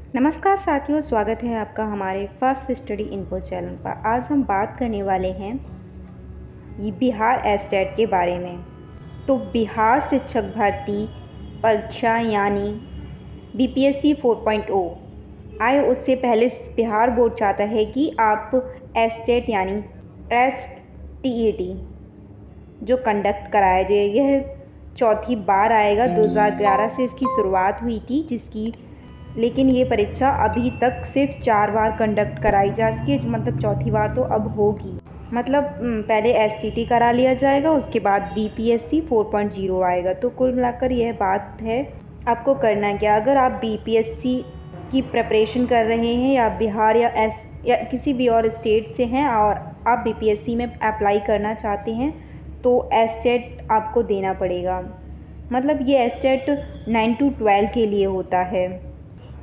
नमस्कार साथियों, स्वागत है आपका हमारे फर्स्ट स्टडी इन्फो चैनल पर। आज हम बात करने वाले हैं ये बिहार एस्टेट के बारे में। तो बिहार शिक्षक भर्ती परीक्षा यानी बीपीएससी 4.0 आए, उससे पहले बिहार बोर्ड चाहता है कि आप एस्टेट यानी एसटीईटी जो कंडक्ट कराया जाए। यह चौथी बार आएगा। 2011 से इसकी शुरुआत हुई थी, लेकिन ये परीक्षा अभी तक सिर्फ 4 बार कंडक्ट कराई जा सकी है, मतलब चौथी बार तो अब होगी। मतलब पहले एसटीटी करा लिया जाएगा, उसके बाद बीपीएससी 4.0 आएगा। तो कुल मिलाकर यह बात है, आपको करना क्या। अगर आप बीपीएससी की प्रिपरेशन कर रहे हैं या बिहार या किसी भी और स्टेट से हैं और आप बीपीएससी में अप्लाई करना चाहते हैं तो एस्टेट आपको देना पड़ेगा। मतलब ये एस्टेट 9 to 12 के लिए होता है।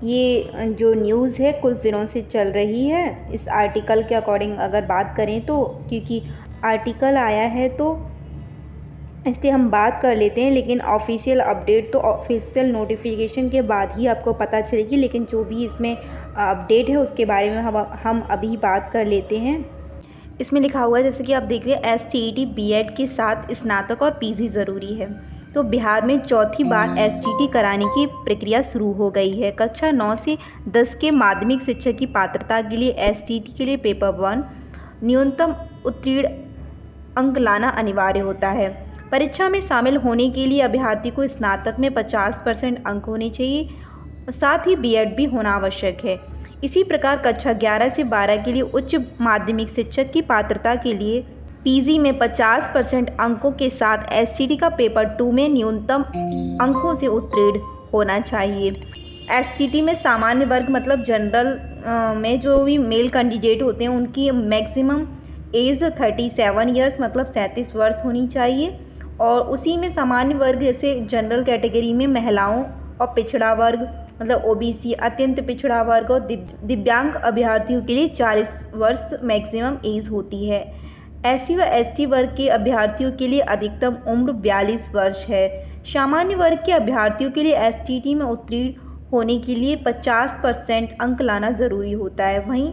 ये जो न्यूज़ है कुछ दिनों से चल रही है। इस आर्टिकल के अकॉर्डिंग अगर बात करें तो, क्योंकि आर्टिकल आया है तो इसलिए हम बात कर लेते हैं, लेकिन ऑफिशियल अपडेट तो ऑफिशियल नोटिफिकेशन के बाद ही आपको पता चलेगी। लेकिन जो भी इसमें अपडेट है उसके बारे में हम अभी बात कर लेते हैं। इसमें लिखा हुआ है, जैसे कि आप देख रहे हैं, एसटीईटी बीएड के साथ स्नातक और पीजी ज़रूरी है। तो बिहार में चौथी बार एसटीईटी कराने की प्रक्रिया शुरू हो गई है। कक्षा 9 से 10 के माध्यमिक शिक्षा की पात्रता के लिए एसटीईटी के लिए पेपर 1 न्यूनतम उत्तीर्ण अंक लाना अनिवार्य होता है। परीक्षा में शामिल होने के लिए अभ्यर्थी को स्नातक में 50% अंक होने चाहिए, साथ ही बीएड भी होना आवश्यक है। इसी प्रकार कक्षा 11 से 12 के लिए उच्च माध्यमिक शिक्षक की पात्रता के लिए पीजी में 50% अंकों के साथ एसटीटी का पेपर 2 में न्यूनतम अंकों से उत्तीर्ण होना चाहिए। एसटीटी में सामान्य वर्ग मतलब जनरल में जो भी मेल कैंडिडेट होते हैं उनकी मैक्सिमम एज 37 ईयर्स मतलब 37 वर्ष होनी चाहिए। और उसी में सामान्य वर्ग जैसे जनरल कैटेगरी में महिलाओं और पिछड़ा वर्ग मतलब ओबीसी, अत्यंत पिछड़ा वर्ग और दिव्यांग अभ्यर्थियों के लिए 40 वर्ष मैक्सिमम एज होती है। एससी व एसटी वर्ग के अभ्यर्थियों के लिए अधिकतम उम्र 42 वर्ष है। सामान्य वर्ग के अभ्यर्थियों के लिए एसटीटी में उत्तीर्ण होने के लिए 50% अंक लाना ज़रूरी होता है। वहीं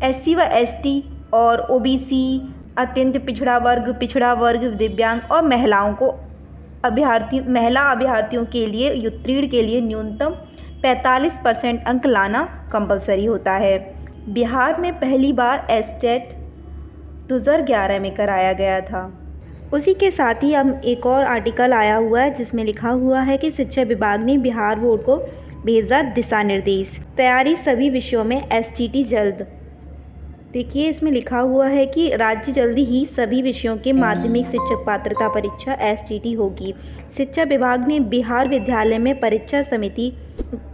एससी व एसटी और ओबीसी, अत्यंत पिछड़ा वर्ग, दिव्यांग और महिला अभ्यर्थियों के लिए उत्तीर्ण के लिए न्यूनतम 45% अंक लाना कंपलसरी होता है। बिहार में पहली बार एस्टेट 2011 में कराया गया था। उसी के साथ ही अब एक और आर्टिकल आया हुआ है जिसमें लिखा हुआ है कि शिक्षा विभाग ने बिहार बोर्ड को भेजा दिशा निर्देश, तैयारी सभी विषयों में एसटीटी जल्द। देखिए, इसमें लिखा हुआ है कि राज्य जल्दी ही सभी विषयों के माध्यमिक शिक्षक पात्रता परीक्षा एसटीटी होगी। शिक्षा विभाग ने बिहार विद्यालय में परीक्षा समिति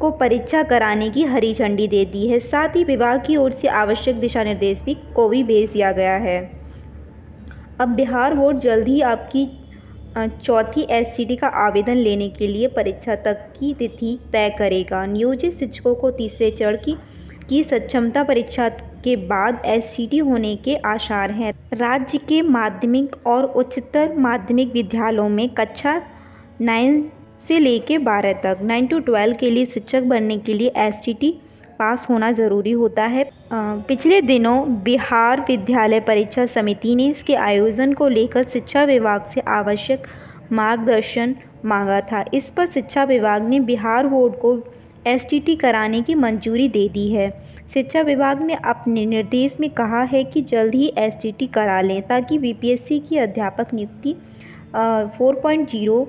को परीक्षा कराने की हरी झंडी दे दी है। साथ ही विभाग की ओर से आवश्यक दिशा निर्देश भी भेज दिया गया है। अब बिहार बोर्ड जल्द ही आपकी चौथी एसटीटी का आवेदन लेने के लिए परीक्षा तक की तिथि तय करेगा। नियोजित शिक्षकों को तीसरे चरण की सक्षमता परीक्षा के बाद एसटीटी होने के आसार हैं। राज्य के माध्यमिक और उच्चतर माध्यमिक विद्यालयों में कक्षा 9 से लेकर 12 तक 9 to 12 के लिए शिक्षक बनने के लिए एसटीटी पास होना ज़रूरी होता है। पिछले दिनों बिहार विद्यालय परीक्षा समिति ने इसके आयोजन को लेकर शिक्षा विभाग से आवश्यक मार्गदर्शन मांगा था। इस पर शिक्षा विभाग ने बिहार बोर्ड को एसटीटी कराने की मंजूरी दे दी है। शिक्षा विभाग ने अपने निर्देश में कहा है कि जल्द ही एसटीटी करा लें ताकि बीपीएससी की अध्यापक नियुक्ति 4.0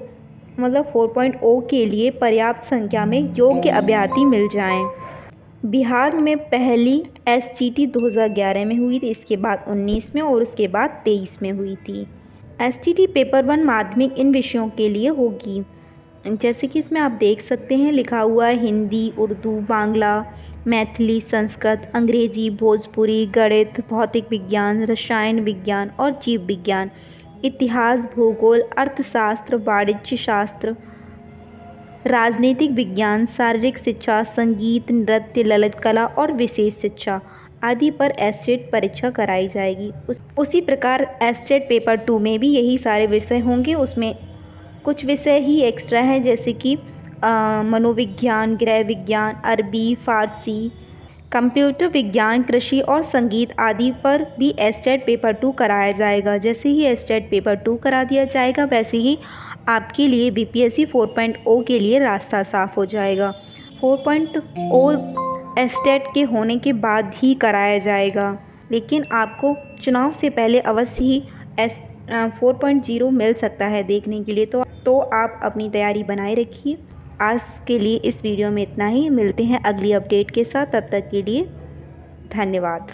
मतलब 4.0 के लिए पर्याप्त संख्या में योग्य अभ्यर्थी मिल जाएं। बिहार में पहली एसटीटी 2011 में हुई थी, इसके बाद 19 में और उसके बाद 23 में हुई थी। एसटीटी पेपर 1 माध्यमिक इन विषयों के लिए होगी, जैसे कि इसमें आप देख सकते हैं लिखा हुआ है हिंदी, उर्दू, बांग्ला, मैथिली, संस्कृत, अंग्रेजी, भोजपुरी, गणित, भौतिक विज्ञान, रसायन विज्ञान और जीव विज्ञान, इतिहास, भूगोल, अर्थशास्त्र, वाणिज्य शास्त्र, राजनीतिक विज्ञान, शारीरिक शिक्षा, संगीत, नृत्य, ललित कला और विशेष शिक्षा आदि पर एस्टेट परीक्षा कराई जाएगी। उसी प्रकार एस्टेट पेपर 2 में भी यही सारे विषय होंगे। उसमें कुछ विषय ही एक्स्ट्रा हैं, जैसे कि मनोविज्ञान, गृह विज्ञान, अरबी, फ़ारसी, कंप्यूटर विज्ञान, कृषि और संगीत आदि पर भी एस्टेट पेपर 2 कराया जाएगा। जैसे ही एस्टेट पेपर 2 करा दिया जाएगा वैसे ही आपके लिए बीपीएससी 4.0 के लिए रास्ता साफ हो जाएगा। 4.0 एस्टेट के होने के बाद ही कराया जाएगा, लेकिन आपको चुनाव से पहले अवश्य ही 4.0 मिल सकता है देखने के लिए। तो आप अपनी तैयारी बनाए रखिए। आज के लिए इस वीडियो में इतना ही। मिलते हैं अगली अपडेट के साथ, तब तक के लिए धन्यवाद।